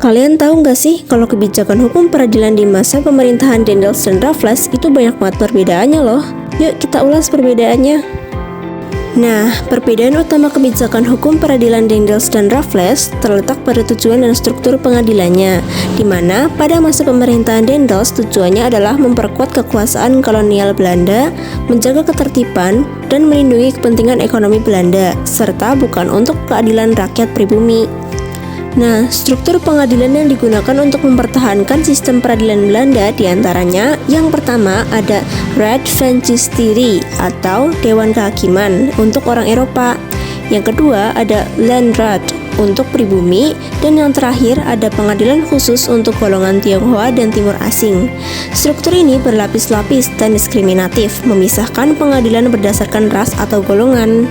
Kalian tahu nggak sih kalau kebijakan hukum peradilan di masa pemerintahan Daendels dan Raffles itu banyak banget perbedaannya loh. Yuk kita ulas perbedaannya. Nah, perbedaan utama kebijakan hukum peradilan Daendels dan Raffles terletak pada tujuan dan struktur pengadilannya, di mana pada masa pemerintahan Daendels tujuannya adalah memperkuat kekuasaan kolonial Belanda, menjaga ketertiban, dan melindungi kepentingan ekonomi Belanda, serta bukan untuk keadilan rakyat pribumi. Nah, struktur pengadilan yang digunakan untuk mempertahankan sistem peradilan Belanda diantaranya yang pertama ada Raad van Justitie atau Dewan Kehakiman untuk orang Eropa. Yang kedua ada Landraad untuk pribumi, dan yang terakhir ada pengadilan khusus untuk golongan Tionghoa dan Timur Asing. Struktur ini berlapis-lapis dan diskriminatif, memisahkan pengadilan berdasarkan ras atau golongan.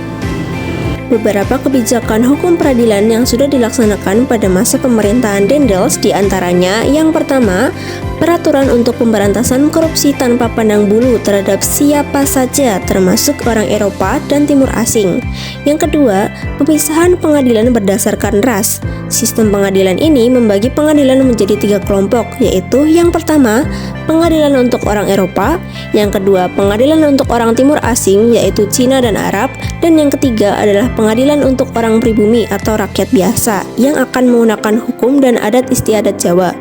Beberapa kebijakan hukum peradilan yang sudah dilaksanakan pada masa pemerintahan Daendels diantaranya yang pertama, peraturan untuk pemberantasan korupsi tanpa pandang bulu terhadap siapa saja termasuk orang Eropa dan Timur Asing. Yang kedua, pemisahan pengadilan berdasarkan ras. Sistem pengadilan ini membagi pengadilan menjadi 3 kelompok, yaitu yang pertama, pengadilan untuk orang Eropa, yang kedua, pengadilan untuk orang Timur Asing, yaitu Cina dan Arab, dan yang ketiga adalah pengadilan untuk orang pribumi atau rakyat biasa yang akan menggunakan hukum dan adat istiadat Jawa.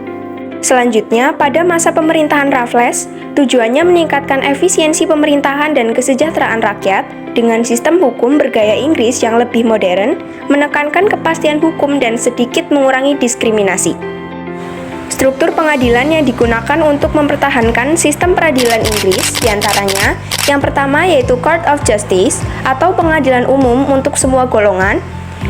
Selanjutnya, pada masa pemerintahan Raffles, tujuannya meningkatkan efisiensi pemerintahan dan kesejahteraan rakyat dengan sistem hukum bergaya Inggris yang lebih modern, menekankan kepastian hukum dan sedikit mengurangi diskriminasi. Struktur pengadilan yang digunakan untuk mempertahankan sistem peradilan Inggris diantaranya yang pertama yaitu Court of Justice atau pengadilan umum untuk semua golongan.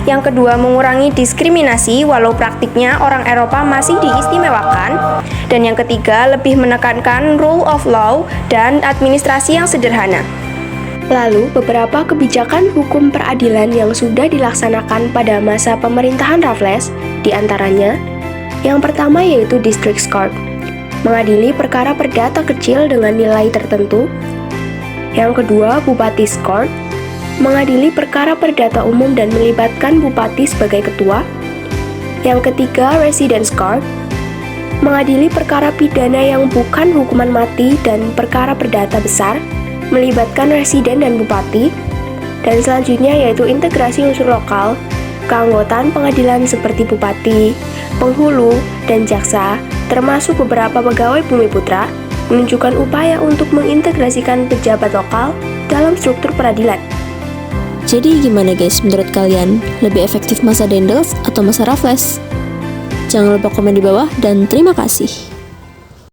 Yang kedua, mengurangi diskriminasi walau praktiknya orang Eropa masih diistimewakan. Dan yang ketiga, lebih menekankan rule of law dan administrasi yang sederhana. Lalu, beberapa kebijakan hukum peradilan yang sudah dilaksanakan pada masa pemerintahan Raffles, diantaranya yang pertama yaitu District Court, mengadili perkara perdata kecil dengan nilai tertentu. Yang kedua, Bupati's Court, mengadili perkara perdata umum dan melibatkan bupati sebagai ketua. Yang ketiga, Residence Court, mengadili perkara pidana yang bukan hukuman mati dan perkara perdata besar, melibatkan residen dan bupati. Dan selanjutnya yaitu integrasi unsur lokal, keanggotaan pengadilan seperti bupati, penghulu, dan jaksa, termasuk beberapa pegawai Bumi Putra, menunjukkan upaya untuk mengintegrasikan pejabat lokal dalam struktur peradilan. Jadi gimana guys menurut kalian? Lebih efektif masa Daendels atau masa Raffles? Jangan lupa komen di bawah dan terima kasih.